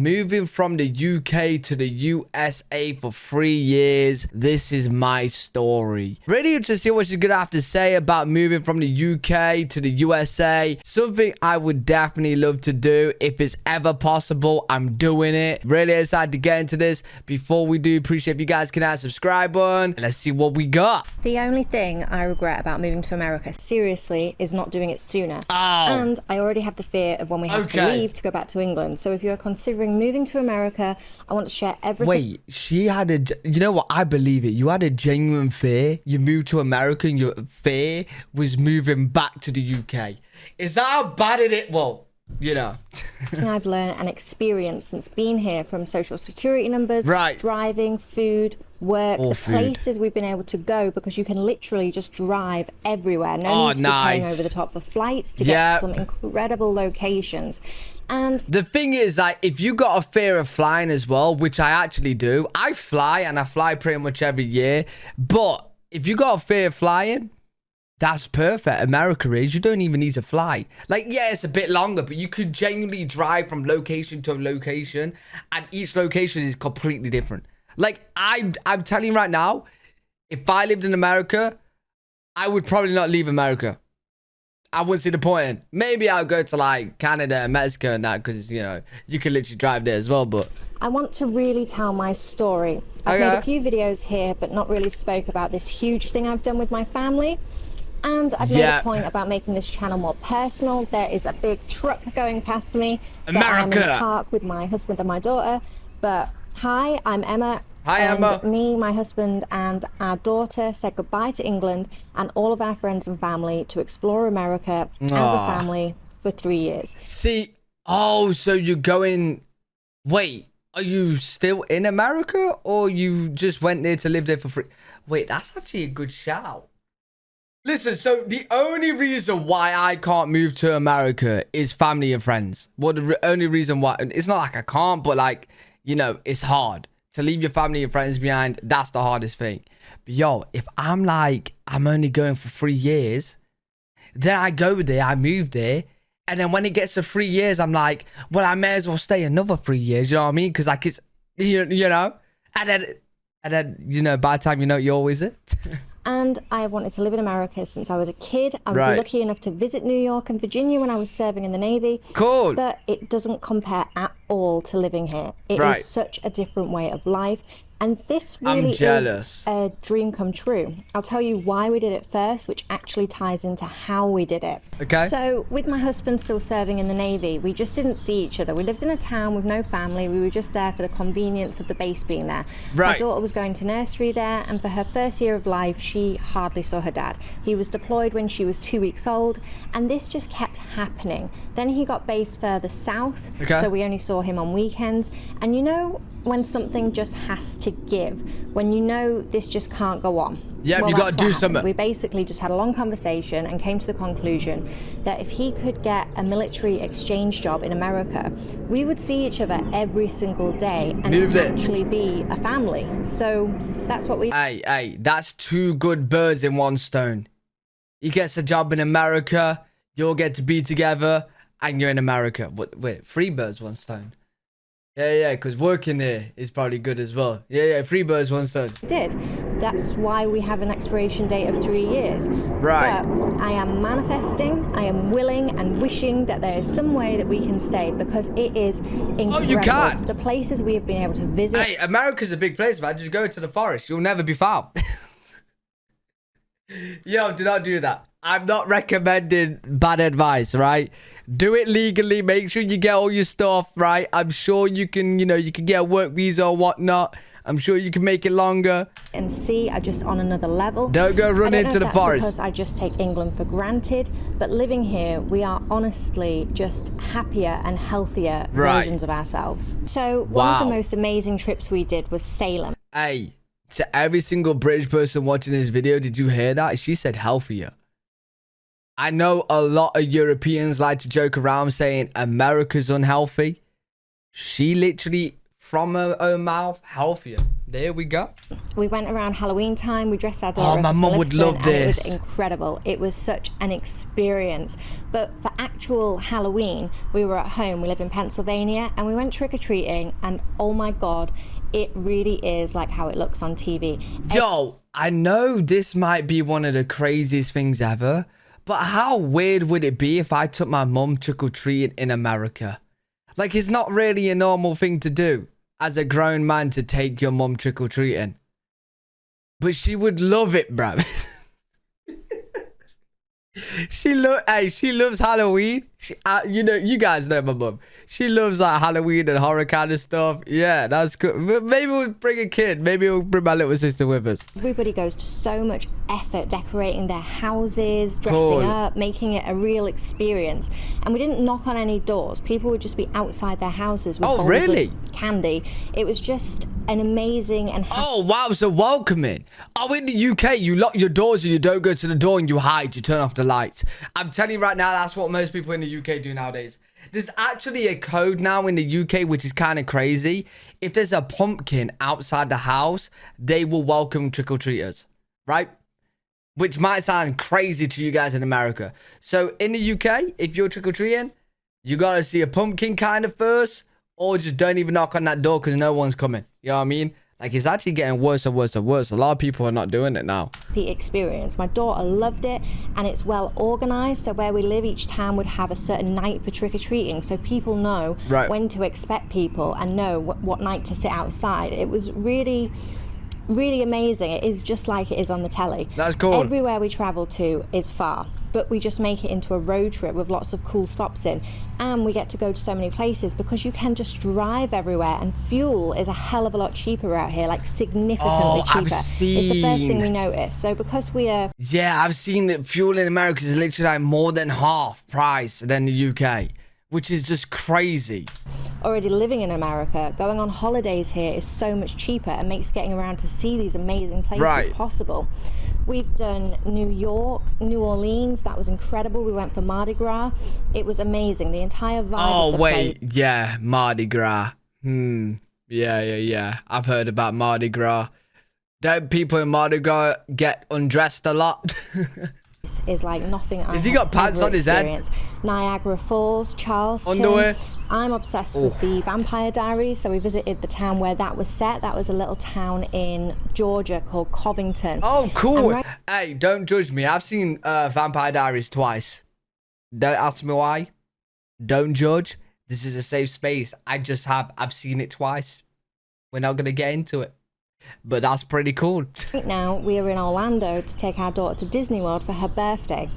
moving from the UK to the USA for 3 years. This is my story. Really interested to see what she's gonna have to say about moving from the UK to the USA. Something I would definitely love to do. If it's ever possible, I'm doing it. Really excited to get into this. Before we do, appreciate if you guys can hit that subscribe button. Let's see what we got. The only thing I regret about moving to America, seriously, is not doing it sooner. Oh. And I already have the fear of when we have to leave to go back to England. So if you're considering moving to America, I want to share everything. Wait, she had a... You know what? I believe it. You had a genuine fear. You moved to America and your fear was moving back to the UK. Is that how bad it is? Well, you know. I've learned and experienced since being here, from social security numbers, driving, food, work, the places we've been able to go, because you can literally just drive everywhere. No need to be paying over the top for flights to get to some incredible locations. And the thing is, like, if you got a fear of flying as well, which I actually do, I fly and I fly pretty much every year. But if you got a fear of flying, that's perfect. America is, you don't even need to fly. Like, yeah, it's a bit longer, but you could genuinely drive from location to location, and each location is completely different. Like, I'm telling you right now, if I lived in America, I would probably not leave America. I wouldn't see the point in. Maybe I'll go to, like, Canada and Mexico and that, because, you know, you can literally drive there as well, but... I want to really tell my story. I've made a few videos here, but not really spoke about this huge thing I've done with my family. And I've made a point about making this channel more personal. There is a big truck going past me. America! I'm in the park with my husband and my daughter. But hi, I'm Emma. Hi, Emma. Me, my husband, and our daughter said goodbye to England and all of our friends and family to explore America as a family for 3 years. See, so you're going... Wait, are you still in America, or you just went there to live there for free? Wait, that's actually a good shout. Listen, so the only reason why I can't move to America is family and friends. Well, the only reason why... It's not like I can't, but, like, you know, it's hard. To leave your family and friends behind, that's the hardest thing. But, yo, if I'm like, I'm only going for 3 years, then I go there, I move there, and then when it gets to 3 years, I'm like, well, I may as well stay another 3 years, you know what I mean? Because, like, it's, you know, and then, you know, by the time you know it, you're always it. And I have wanted to live in America since I was a kid. I was lucky enough to visit New York and Virginia when I was serving in the Navy. Cool. But it doesn't compare at all to living here. It is such a different way of life. And this really is a dream come true. I'll tell you why we did it first, which actually ties into how we did it. Okay. So with my husband still serving in the Navy, we just didn't see each other. We lived in a town with no family. We were just there for the convenience of the base being there. My daughter was going to nursery there, and for her first year of life, she hardly saw her dad. He was deployed when she was 2 weeks old, and this just kept happening. Then he got based further south, so we only saw him on weekends. And you know, when something just has to give, when you know this just can't go on. Yeah, you got to do something. We basically just had a long conversation and came to the conclusion that if he could get a military exchange job in America, we would see each other every single day and it would actually be a family. So that's what we... Hey, that's 2 good birds in 1 stone. He gets a job in America, you'll get to be together, and you're in America. Wait, 3 birds, 1 stone. Yeah, because working there is probably good as well. Yeah, 3 birds, 1 stone. That's why we have an expiration date of 3 years. Right. But I am manifesting, I am willing and wishing that there is some way that we can stay, because it is incredible. Oh, you can? The places we have been able to visit. Hey, America's a big place, man. Just go to the forest. You'll never be found. Yo, do not do that. I'm not recommending bad advice, right? Do it legally. Make sure you get all your stuff, right? I'm sure you can, you know, you can get a work visa or whatnot. I'm sure you can make it longer. And see, are just on another level. Don't go run into the forest. Because I just take England for granted. But living here, we are honestly just happier and healthier versions of ourselves. So one of the most amazing trips we did was Salem. Hey, to every single British person watching this video, did you hear that? She said healthier. I know a lot of Europeans like to joke around saying America's unhealthy. She literally, from her own mouth, healthier. There we go. We went around Halloween time. We dressed our daughter Oh, up my as mum would love Maleficent, and this. it was incredible. It was such an experience. But for actual Halloween, we were at home. We live in Pennsylvania, and we went trick-or-treating, and oh my God, it really is like how it looks on TV. Yo, I know this might be one of the craziest things ever, but how weird would it be if I took my mum trick-or-treating in America? Like, it's not really a normal thing to do as a grown man to take your mum trick-or-treating. But she would love it, bruv. She loves Halloween. You know, you guys know my mum. She loves like Halloween and horror kind of stuff. Yeah, that's good. Maybe we'll bring a kid. Maybe we'll bring my little sister with us. Everybody goes to so much effort decorating their houses, dressing up, making it a real experience. And we didn't knock on any doors. People would just be outside their houses with bowls of candy. It was just an amazing and oh wow, so welcoming. Oh, in the UK, you lock your doors and you don't go to the door and you hide. You turn off the lights. I'm telling you right now, that's what most people in the UK do nowadays. There's actually a code now in the UK which is kind of crazy. If there's a pumpkin outside the house, they will welcome trick-or-treaters, right? Which might sound crazy to you guys in America. So in the UK, if you're trick-or-treating, you gotta see a pumpkin kind of first, or just don't even knock on that door because no one's coming. You know what I mean? Like, it's actually getting worse and worse and worse. A lot of people are not doing it now. Experience. My daughter loved it, and it's well organized. So where we live, each town would have a certain night for trick-or-treating, so people know when to expect people and know what night to sit outside. It was really amazing. It is just like it is on the telly. That's cool. Everywhere we travel to is far, but we just make it into a road trip with lots of cool stops in, and we get to go to so many places because you can just drive everywhere, and fuel is a hell of a lot cheaper out here, like significantly cheaper. It's the first thing we notice. So because we are... Yeah, I've seen that fuel in America is literally like more than half price than the UK, which is just crazy. Already living in America, going on holidays here is so much cheaper and makes getting around to see these amazing places possible. We've done New York, New Orleans. That was incredible. We went for Mardigra. It was amazing. The entire vibe of the place. Yeah, Mardigra. Yeah. I've heard about Mardigra. Don't people in Mardigra get undressed a lot? Is like nothing I've Has he got pants on his head? Niagara Falls, Charleston. Underwear. I'm obsessed with the Vampire Diaries, so we visited the town where that was set. That was a little town in Georgia called Coington. Oh, cool. Hey, don't judge me. I've seen Vampire Diaries twice. Don't ask me why. Don't judge. This is a safe space. I've seen it twice. We're not going to get into it. But that's pretty cool. Right now, we are in Orlando to take our daughter to Disney World for her birthday.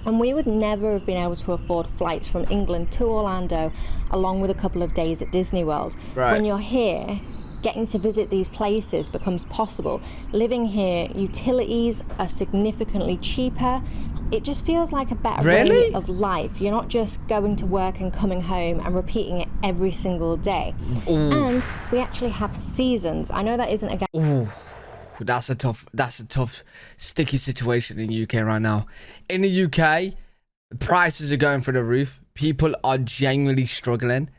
And we would never have been able to afford flights from England to Orlando, along with a couple of days at Disney World. When you're here, getting to visit these places becomes possible. Living here, utilities are significantly cheaper. It just feels like a better way of life. You're not just going to work and coming home and repeating it every single day. And we actually have seasons. I know that isn't a... That's a tough, sticky situation in the UK right now. In the UK, prices are going through the roof. People are genuinely struggling.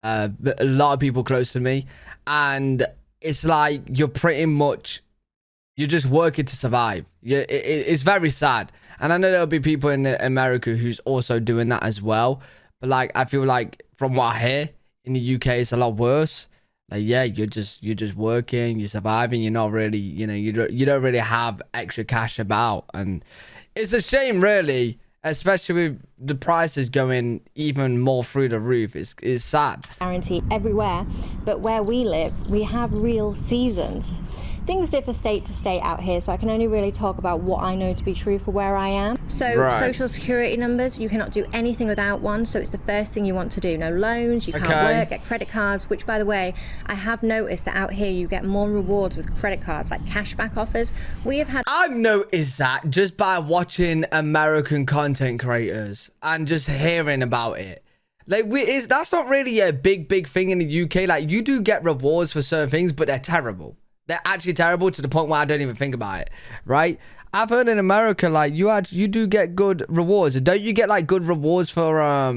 A lot of people close to me. And it's like you're just working to survive. It's very sad. And I know there'll be people in America who's also doing that as well. But like, I feel like from what I hear, in the UK, it's a lot worse. Like, yeah, you're just working, you're surviving. You're not really, you don't really have extra cash about. And it's a shame, really, especially with the prices going even more through the roof. It's sad. Guarantee everywhere. But where we live, we have real seasons. Things differ state to state out here, so I can only really talk about what I know to be true for where I am. So social security numbers, you cannot do anything without one, so it's the first thing you want to do. No loans, you can't work, get credit cards, which, by the way, I have noticed that out here you get more rewards with credit cards, like cashback offers. I've noticed that just by watching American content creators and just hearing about it. Like, that's not really a big thing in the UK. Like, you do get rewards for certain things, but they're terrible. They're actually terrible to the point where I don't even think about it, right? I've heard in America, like, you do get good rewards. Don't you get, like, good rewards for,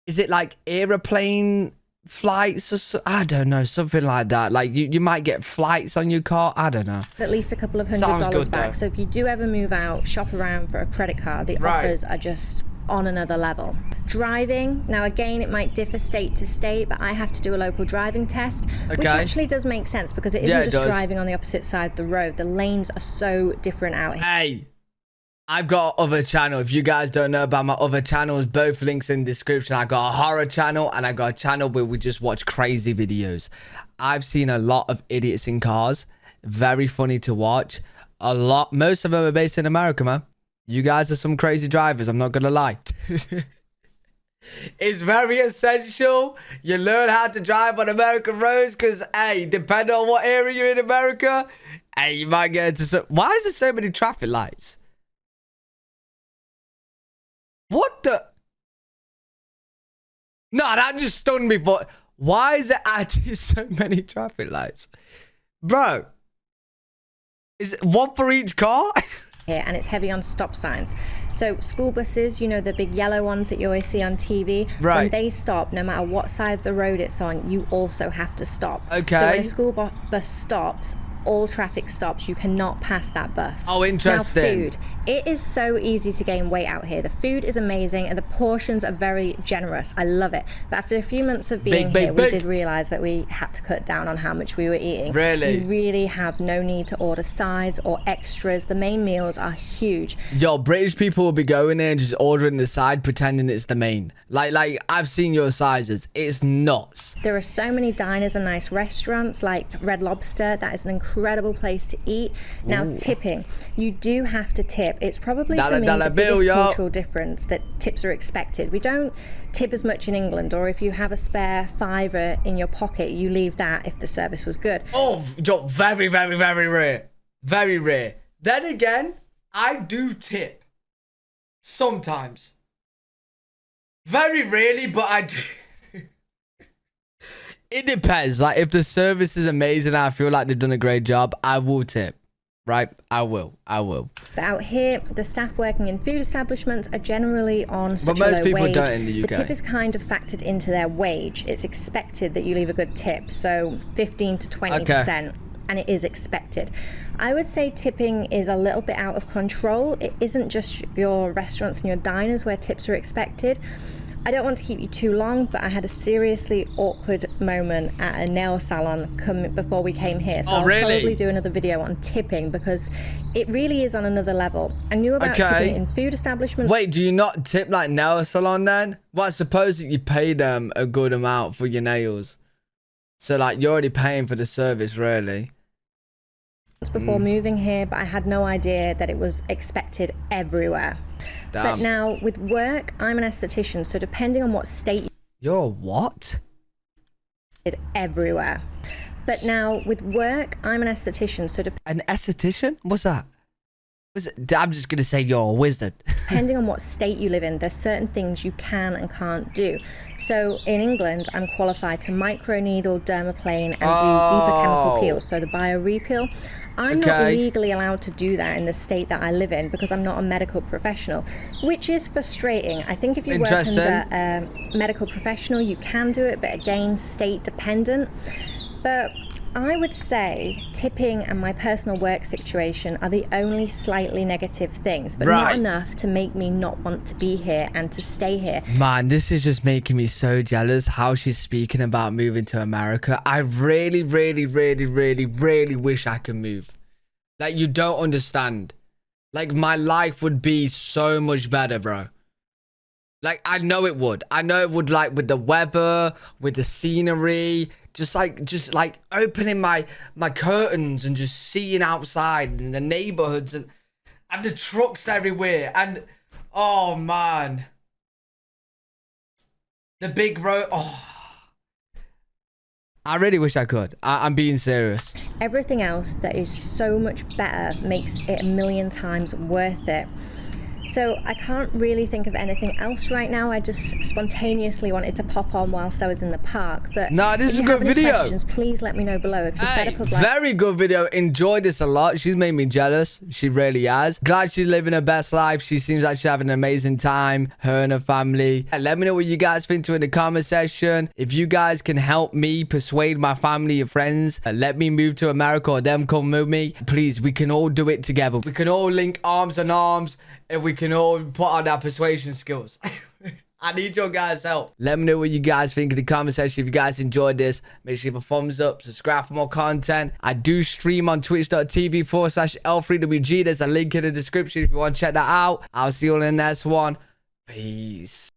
is it, like, airplane flights or I don't know, something like that. Like you might get flights on your car. I don't know. At least a couple of $100 back. So if you do ever move out, shop around for a credit card, the offers are just on another level. Driving, now again, it might differ state to state, but I have to do a local driving test, which actually does make sense because it isn't just driving on the opposite side of the road. The lanes are so different out here. Hey, I've got other channel. If you guys don't know about my other channels, both links in the description. I got a horror channel and I got a channel where we just watch crazy videos. I've seen a lot of idiots in cars. Very funny to watch. Most of them are based in America, man. You guys are some crazy drivers, I'm not gonna lie. It's very essential you learn how to drive on American roads because, hey, depending on what area you're in America, hey, you might get into some... Why is there so many traffic lights? What the... No, that just stunned me, but why is there actually so many traffic lights? Bro, is it one for each car? Here, and it's heavy on stop signs. So school buses, you know, the big yellow ones that you always see on TV, when they stop, no matter what side of the road it's on, you also have to stop. Okay. So when a school bus stops, all traffic stops. You cannot pass that bus. Oh, interesting. Now, food. It is so easy to gain weight out here. The food is amazing and the portions are very generous. I love it. But after a few months of being here, we did realize that we had to cut down on how much we were eating. Really? You really have no need to order sides or extras. The main meals are huge. Yo, British people will be going in and just ordering the side, pretending it's the main. Like I've seen your sizes. It's nuts. There are so many diners and nice restaurants like Red Lobster. That is an incredible place to eat. Now, tipping. You do have to tip. It's probably for me the biggest cultural difference that tips are expected. We don't tip as much in England, or if you have a spare fiver in your pocket, you leave that if the service was good. Oh, very, very, very rare. Very rare. Then again, I do tip. Sometimes. Very rarely, but I do. It depends. Like, if the service is amazing and I feel like they've done a great job, I will tip. Right? I will. But out here, the staff working in food establishments are generally on such a low wage. But most people don't in the UK. The tip is kind of factored into their wage. It's expected that you leave a good tip, so 15 to 20%, and it is expected. I would say tipping is a little bit out of control. It isn't just your restaurants and your diners where tips are expected. I don't want to keep you too long, but I had a seriously awkward moment at a nail salon before we came here. So I'll probably do another video on tipping because it really is on another level. I knew about tipping in food establishments. Wait, do you not tip like nail salon then? Well, I suppose that you pay them a good amount for your nails. So like you're already paying for the service, really. Before moving here, but I had no idea that it was expected everywhere. Damn. But now with work, I'm an esthetician, so depending on what state you're a what? Everywhere. But now with work, I'm an esthetician, so an esthetician? What's that? I'm just gonna say you're a wizard. Depending on what state you live in, there's certain things you can and can't do. So in England, I'm qualified to microneedle, dermaplane, and do deeper chemical peels, so the bio-repeel. I'm not legally allowed to do that in the state that I live in because I'm not a medical professional, which is frustrating. I think if you work under a medical professional, you can do it, but again, state dependent. But I would say tipping and my personal work situation are the only slightly negative things, but not enough to make me not want to be here and to stay here. Man, this is just making me so jealous how she's speaking about moving to America. I really, really, really, really, really wish I could move. Like, you don't understand. Like, my life would be so much better, bro. Like, I know it would. I know it would, like, with the weather, with the scenery, just like opening my curtains and just seeing outside and the neighborhoods and the trucks everywhere. And, oh, man. The big road. Oh. I really wish I could. I'm being serious. Everything else that is so much better makes it a million times worth it. So I can't really think of anything else right now. I just spontaneously wanted to pop on whilst I was in the park. But nah, this is a good video. Questions, please let me know below. If you're fed up of very good video. Enjoyed this a lot. She's made me jealous. She really has. Glad she's living her best life. She seems like she's having an amazing time. Her and her family. Let me know what you guys think in the comment section. If you guys can help me persuade my family and friends, let me move to America or them come with me, please, we can all do it together. We can all link arms and arms and we can all put on our persuasion skills. I need your guys' help. Let me know what you guys think in the comment section. If you guys enjoyed this, make sure you give a thumbs up, subscribe for more content. I do stream on twitch.tv/L3WG. There's a link in the description if you want to check that out. I'll see you all in the next one. Peace.